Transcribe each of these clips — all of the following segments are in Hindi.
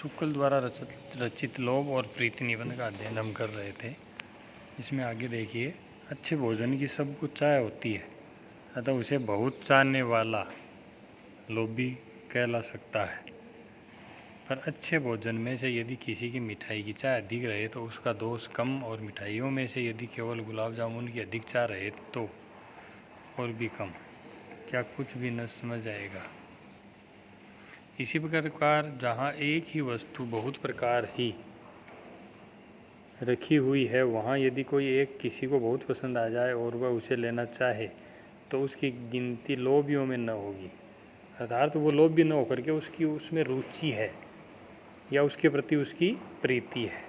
शुक्ल द्वारा रचित लोभ और प्रीति निबंध का अध्ययन हम कर रहे थे। इसमें आगे देखिए, अच्छे भोजन की सबको चाह होती है, अतः उसे बहुत चाहने वाला लोभी कहला सकता है। पर अच्छे भोजन में से यदि किसी की मिठाई की चाह अधिक रहे तो उसका दोष कम, और मिठाइयों में से यदि केवल गुलाब जामुन की अधिक चाह रहे तो और भी कम। क्या कुछ भी न समझ आएगा। इसी प्रकार जहाँ एक ही वस्तु बहुत प्रकार ही रखी हुई है, वहाँ यदि कोई एक किसी को बहुत पसंद आ जाए और वह उसे लेना चाहे तो उसकी गिनती लोभियों में न होगी। अर्थात वो लोभ भी न होकर के उसकी उसमें रुचि है या उसके प्रति उसकी प्रीति है।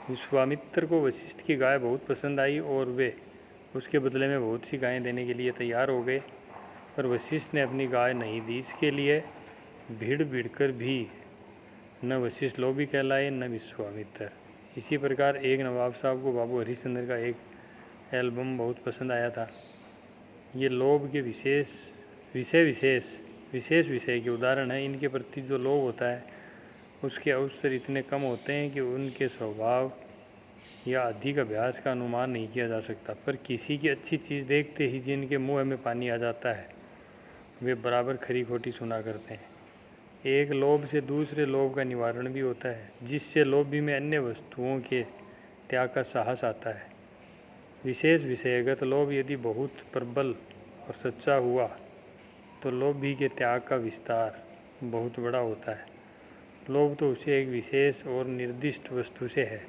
विश्वामित्र को वशिष्ठ की गाय बहुत पसंद आई और वे उसके बदले में बहुत सी गायें देने के लिए तैयार हो गए, पर वशिष्ठ ने अपनी गाय नहीं दी। इसके लिए भीड़ कर भी न वशिष्ठ लोभी कहलाए न विश्वामित्र। इसी प्रकार एक नवाब साहब को बाबू हरिश्चंद्र का एक एल्बम बहुत पसंद आया था। ये लोभ के विशेष विषय के उदाहरण हैं। इनके प्रति जो लोभ होता है उसके अवसर इतने कम होते हैं कि उनके स्वभाव या अधिक अभ्यास का अनुमान नहीं किया जा सकता। पर किसी की अच्छी चीज़ देखते ही जिनके मुंह में पानी आ जाता है वे बराबर खरी खोटी सुना करते हैं। एक लोभ से दूसरे लोभ का निवारण भी होता है, जिससे लोभी में अन्य वस्तुओं के त्याग का साहस आता है। विशेष विषयगत लोभ यदि बहुत प्रबल और सच्चा हुआ तो लोभी के त्याग का विस्तार बहुत बड़ा होता है। लोभ तो उसे एक विशेष और निर्दिष्ट वस्तु से है,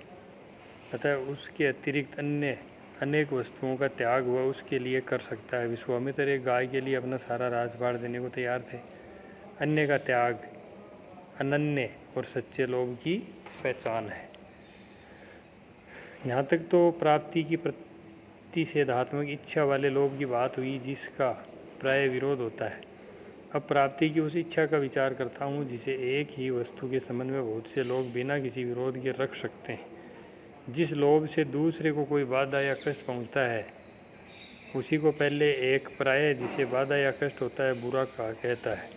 अतः उसके अतिरिक्त अन्य अनेक वस्तुओं का त्याग वह उसके लिए कर सकता है। विश्वामित्र एक गाय के लिए अपना सारा राजपाट देने को तैयार थे। अन्य का त्याग अनन्य और सच्चे लोभ की पहचान है। यहाँ तक तो प्राप्ति की प्रतिषेधात्मक इच्छा वाले लोभ की बात हुई, जिसका प्राय विरोध होता है। अब प्राप्ति की उस इच्छा का विचार करता हूँ जिसे एक ही वस्तु के संबंध में बहुत से लोग बिना किसी विरोध के रख सकते हैं। जिस लोभ से दूसरे को कोई बाधा या कष्ट पहुँचता है उसी को पहले एक प्राय जिसे बाधा या कष्ट होता है बुरा कहता है,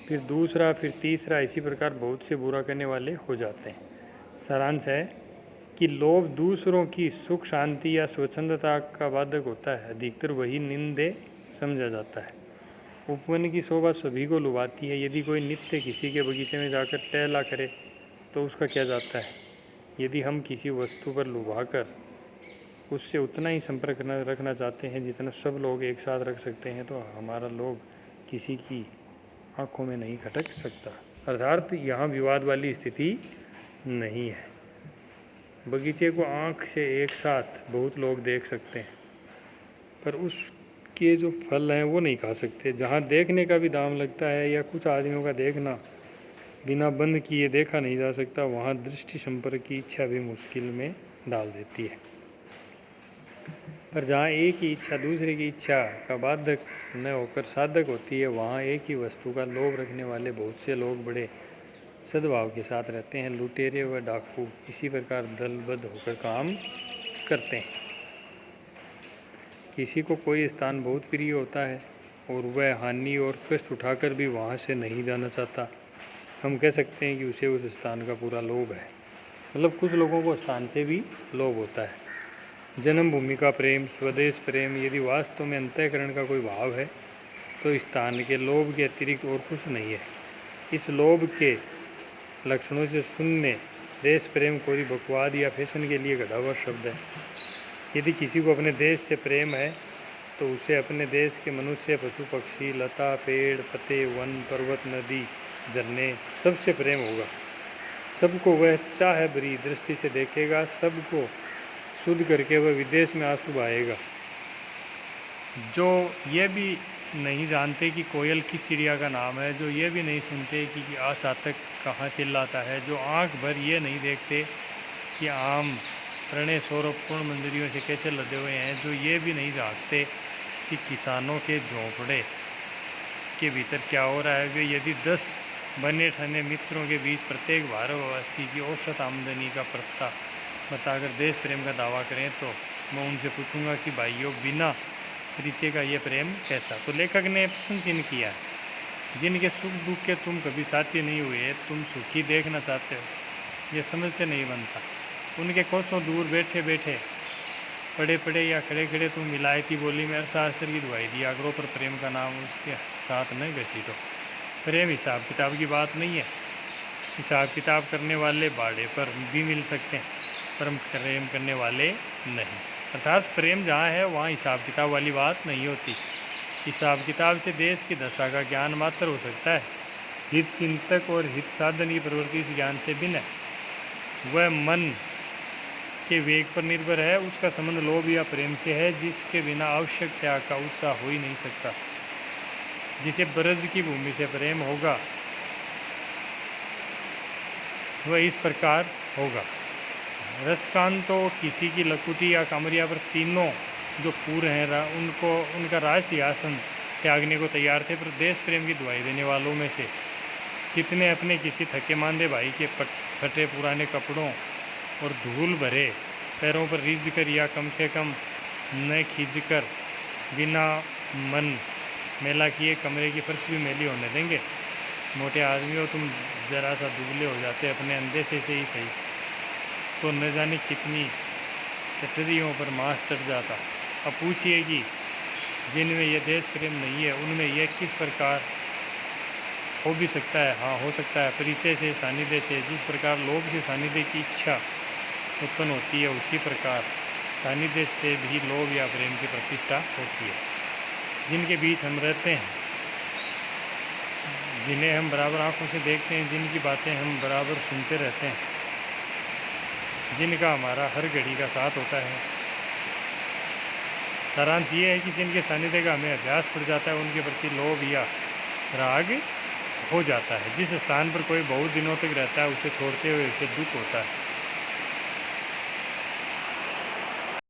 फिर दूसरा, फिर तीसरा, इसी प्रकार बहुत से बुरा करने वाले हो जाते हैं। सारांश है कि लोभ दूसरों की सुख शांति या स्वच्छंदता का बाधक होता है। अधिकतर वही निंदे समझा जाता है। उपवन की शोभा सभी को लुभाती है। यदि कोई नित्य किसी के बगीचे में जाकर टहला करे तो उसका क्या जाता है। यदि हम किसी वस्तु पर लुभाकर उससे उतना ही संपर्क रखना चाहते हैं जितना सब लोग एक साथ रख सकते हैं तो हमारा लोभ किसी की आँखों में नहीं खटक सकता। अर्थात यहाँ विवाद वाली स्थिति नहीं है। बगीचे को आँख से एक साथ बहुत लोग देख सकते हैं, पर उसके जो फल हैं वो नहीं खा सकते। जहाँ देखने का भी दाम लगता है या कुछ आदमियों का देखना बिना बंद किए देखा नहीं जा सकता, वहाँ दृष्टि संपर्क की इच्छा भी मुश्किल में डाल देती है। पर जहाँ एक ही इच्छा दूसरे की इच्छा का बाधक न होकर साधक होती है, वहाँ एक ही वस्तु का लोभ रखने वाले बहुत से लोग बड़े सद्भाव के साथ रहते हैं। लुटेरे व डाकू इसी प्रकार दलबद्ध होकर काम करते हैं। किसी को कोई स्थान बहुत प्रिय होता है और वह हानि और कष्ट उठाकर भी वहाँ से नहीं जाना चाहता। हम कह सकते हैं कि उसे उस स्थान का पूरा लोभ है। मतलब कुछ लोगों को स्थान से भी लोभ होता है। जन्मभूमि का प्रेम, स्वदेश प्रेम यदि वास्तव में अंतःकरण का कोई भाव है तो स्थान के लोभ के अतिरिक्त और कुछ नहीं है। इस लोभ के लक्षणों से शून्य देश प्रेम कोई बकवाद या फैशन के लिए गढ़ा हुआ शब्द है। यदि किसी को अपने देश से प्रेम है तो उसे अपने देश के मनुष्य, पशु पक्षी, लता, पेड़ पत्ते, वन, पर्वत, नदी, झरने सबसे प्रेम होगा। सबको वह चाह भरी दृष्टि से देखेगा। सबको शुद्ध करके वह विदेश में आंसू बहाएगा। जो ये भी नहीं जानते कि कोयल किस चिड़िया का नाम है, जो ये भी नहीं सुनते कि चातक कहाँ चिल्लाता है, जो आंख भर ये नहीं देखते कि आम प्रणय सौरभपूर्ण मंदिरों से कैसे लदे हुए हैं, जो ये भी नहीं जानते कि किसानों के झोंपड़े के भीतर क्या हो रहा है, वे यदि 10 बने ठने मित्रों के बीच प्रत्येक भारतवासी की औसत आमदनी का पत्ता बताकर देश प्रेम का दावा करें तो मैं उनसे पूछूंगा कि भाइयों बिना परिचय का ये प्रेम कैसा। तो लेखक ने प्रश्न चिन्ह किया है जिनके सुख दुख के तुम कभी साथी नहीं हुए, तुम सुखी देखना चाहते हो, ये समझते नहीं बनता। उनके कोसों दूर बैठे बैठे, पड़े पड़े या खड़े खड़े तुम मिलायती बोली में अर्थशास्त्र की दुआई दिया करो, पर प्रेम का नाम उसके साथ नहीं घसीटो। प्रेम हिसाब किताब की बात नहीं है। हिसाब किताब करने वाले बाड़े पर भी मिल सकते हैं, पर प्रेम करने वाले नहीं। अर्थात प्रेम जहाँ है वहाँ हिसाब किताब वाली बात नहीं होती। हिसाब किताब से देश की दशा का ज्ञान मात्र हो सकता है। हित चिंतक और हित साधन की प्रवृत्ति इस ज्ञान से भिन्न है। वह मन के वेग पर निर्भर है, उसका संबंध लोभ या प्रेम से है, जिसके बिना आवश्यक त्याग का उत्साह हो ही नहीं सकता। जिसे ब्रज की भूमि से प्रेम होगा वह इस प्रकार होगा। रसकान तो किसी की लकुटी या कामरिया पर तीनों जो पूर हैं उनका राज सिंहासन त्यागने को तैयार थे, पर देश प्रेम की दुआई देने वालों में से कितने अपने किसी थके मांदे भाई के फटे पुराने कपड़ों और धूल भरे पैरों पर रिझ कर या कम से कम न खींच कर बिना मन मेला किए कमरे की फर्श भी मेली होने देंगे। मोटे आदमी हो तुम, जरा सा दुबले हो जाते अपने अंदेशे से ही सही, तो न जाने कितनी चटरियों पर मांस चढ़ जाता। अब पूछिए कि जिनमें यह देश प्रेम नहीं है उनमें यह किस प्रकार हो भी सकता है। हाँ, हो सकता है। परिचय से, सानिध्य से, जिस प्रकार लोभ से सानिध्य की इच्छा उत्पन्न होती है, उसी प्रकार सानिध्य से भी लोभ या प्रेम की प्रतिष्ठा होती है। जिनके बीच हम रहते हैं, जिन्हें हम बराबर आंखों से देखते हैं, जिनकी बातें हम बराबर सुनते रहते हैं, जिनका हमारा हर घड़ी का साथ होता है, सारांश ये है कि जिनके सानिध्य का हमें अभ्यास पड़ जाता है, उनके प्रति लोभ या राग हो जाता है। जिस स्थान पर कोई बहुत दिनों तक रहता है, उसे छोड़ते हुए उसे दुख होता है।